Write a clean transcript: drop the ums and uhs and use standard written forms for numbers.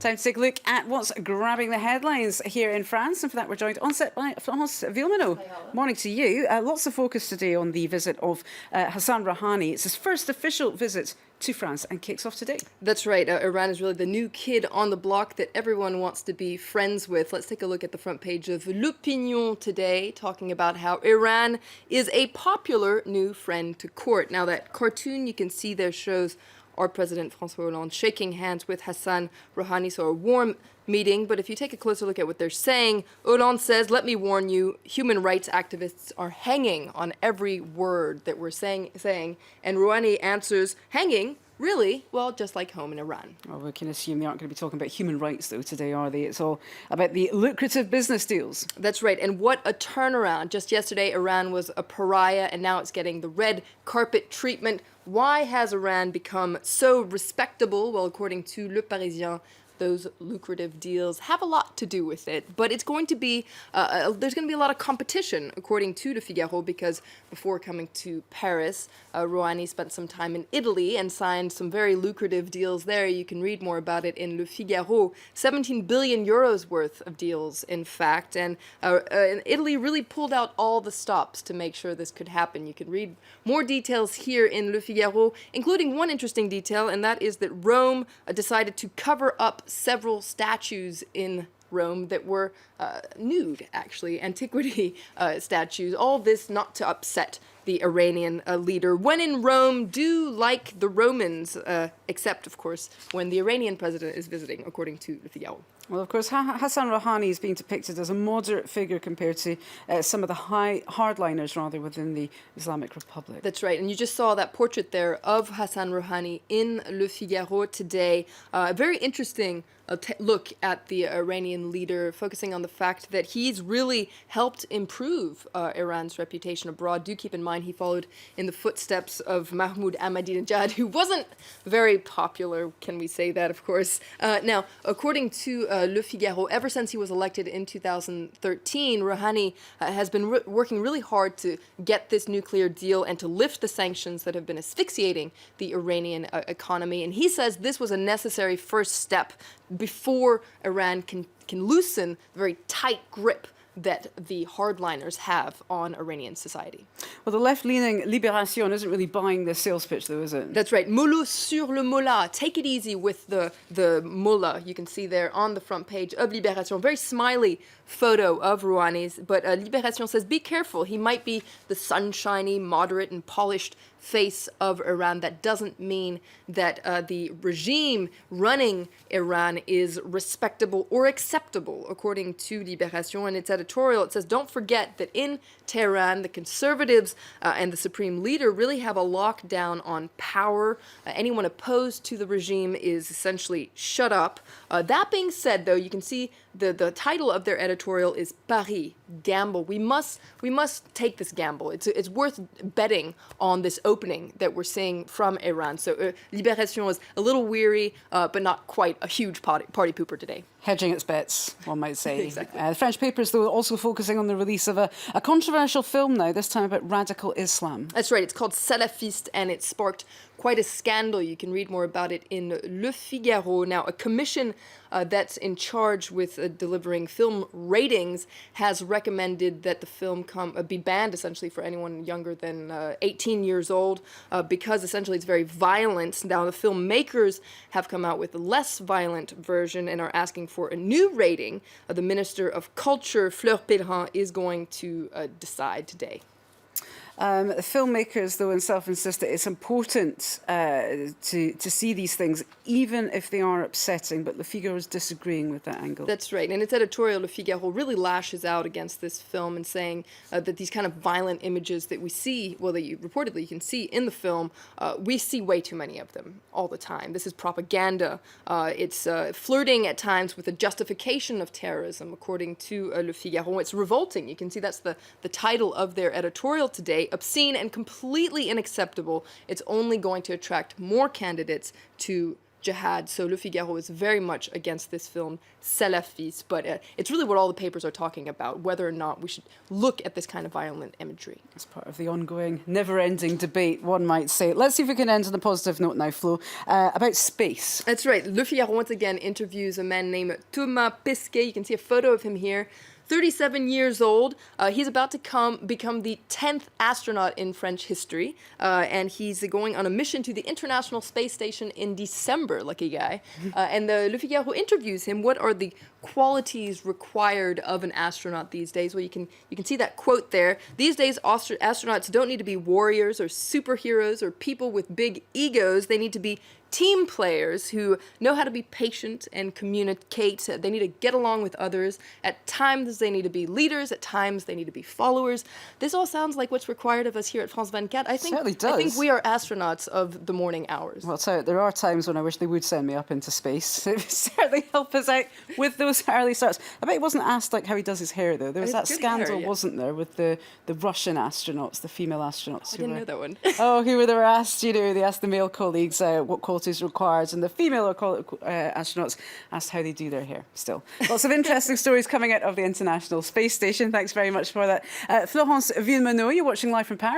Time to take a look at what's grabbing the headlines here in France. And for that, we're joined on set by Florence Villeminot. Morning to you. Lots of focus today on the visit of Hassan Rouhani. It's his first official visit to France and kicks off today. That's right. Iran is really the new kid on the block that everyone wants to be friends with. Let's take a look at the front page of L'Opinion today, talking about how Iran is a popular new friend to court. Now, that cartoon you can see there shows our President François Hollande shaking hands with Hassan Rouhani, so a warm meeting. But if you take a closer look at what they're saying, Hollande says, "Let me warn you, human rights activists are hanging on every word that we're saying." And Rouhani answers, "Hanging? Really? Well, just like home in Iran." Well, we can assume they aren't going to be talking about human rights, though, today, are they? It's all about the lucrative business deals. That's right. And what a turnaround. Just yesterday, Iran was a pariah, and now it's getting the red carpet treatment. Why has Iran become so respectable? Well, according to Le Parisien, those lucrative deals have a lot to do with it, but it's going to be there's going to be a lot of competition, according to Le Figaro, because before coming to Paris, Rouhani spent some time in Italy and signed some very lucrative deals there. You can read more about it in Le Figaro. 17 billion euros worth of deals, in fact, and Italy really pulled out all the stops to make sure this could happen. You can read more details here in Le Figaro, including one interesting detail, and that is that Rome decided to cover up several statues in Rome that were nude, actually, antiquity statues. All this not to upset the Iranian leader. When in Rome, do like the Romans, except, of course, when the Iranian president is visiting, according to Le Figaro. Well, of course, Hassan Rouhani is being depicted as a moderate figure compared to some of the hardliners, rather, within the Islamic Republic. That's right. And you just saw that portrait there of Hassan Rouhani in Le Figaro today. A very interesting look at the Iranian leader, focusing on the fact that he's really helped improve Iran's reputation abroad. Do keep in mind he followed in the footsteps of Mahmoud Ahmadinejad, who wasn't very popular. Can we say that, of course? Now, according to Le Figaro, ever since he was elected in 2013, Rouhani has been working really hard to get this nuclear deal and to lift the sanctions that have been asphyxiating the Iranian economy. And he says this was a necessary first step before Iran can loosen the very tight grip that the hardliners have on Iranian society. Well, the left-leaning Libération isn't really buying the sales pitch, though, is it? That's right. Mollo sur le mollah. Take it easy with the mullah. You can see there on the front page of Libération. Very smiley photo of Rouhani's. But Libération says, be careful. He might be the sunshiny, moderate, and polished face of Iran. That doesn't mean that the regime running Iran is respectable or acceptable, according to Libération. And its editorial, it says, don't forget that in Tehran, the conservatives and the supreme leader really have a lockdown on power. Anyone opposed to the regime is essentially shut up. That being said, though, you can see the title of their editorial is Pariah, gamble. We must take this gamble. It's worth betting on this opening that we're seeing from Iran. So Libération was a little weary, but not quite a huge party pooper today. Hedging its bets, one might say. Exactly. The French papers, though, also focusing on the release of a controversial film now, this time about radical Islam. That's right. It's called Salafiste, and it sparked quite a scandal. You can read more about it in Le Figaro. Now, a commission that's in charge with delivering film ratings has recommended that the film be banned, essentially, for anyone younger than 18 years old, because essentially it's very violent. Now, the filmmakers have come out with a less violent version and are asking for a new rating. The Minister of Culture, Fleur Pellerin, is going to decide today. The filmmakers, though, themselves insist that it's important to see these things, even if they are upsetting. But Le Figaro is disagreeing with that angle. That's right. In its editorial, Le Figaro really lashes out against this film and saying that these kind of violent images that we see, well, that you can see in the film, we see way too many of them all the time. This is propaganda. It's flirting at times with a justification of terrorism, according to Le Figaro. It's revolting. You can see that's the title of their editorial today. Obscene and completely unacceptable. It's only going to attract more candidates to jihad. So Le Figaro is very much against this film, salafiste, but it's really what all the papers are talking about, whether or not we should look at this kind of violent imagery. It's part of the ongoing, never-ending debate, one might say. Let's see if we can end on a positive note now, Flo, about space. That's right. Le Figaro once again interviews a man named Thomas Pesquet. You can see a photo of him here. 37 years old. He's about to become the 10th astronaut in French history. And he's going on a mission to the International Space Station in December, lucky guy. And the Le Figaro interviews him. What are the qualities required of an astronaut these days? Well, you can see that quote there. These days, astronauts don't need to be warriors or superheroes or people with big egos. They need to be team players who know how to be patient and communicate. They need to get along with others. At times, they need to be leaders. At times, they need to be followers. This all sounds like what's required of us here at France 24. I think we are astronauts of the morning hours. Well, I'll tell you, there are times when I wish they would send me up into space. It would certainly help us out with those early starts. I bet he wasn't asked like how he does his hair, though. There was that scandal, wasn't there, with the Russian astronauts, the female astronauts. I didn't know that one. Who they were asked, they asked the male colleagues what qualities required, and the female astronauts asked how they do their hair. Still, lots of interesting stories coming out of the International Space Station. Thanks very much for that. Florence Villemenow, you're watching live from Paris.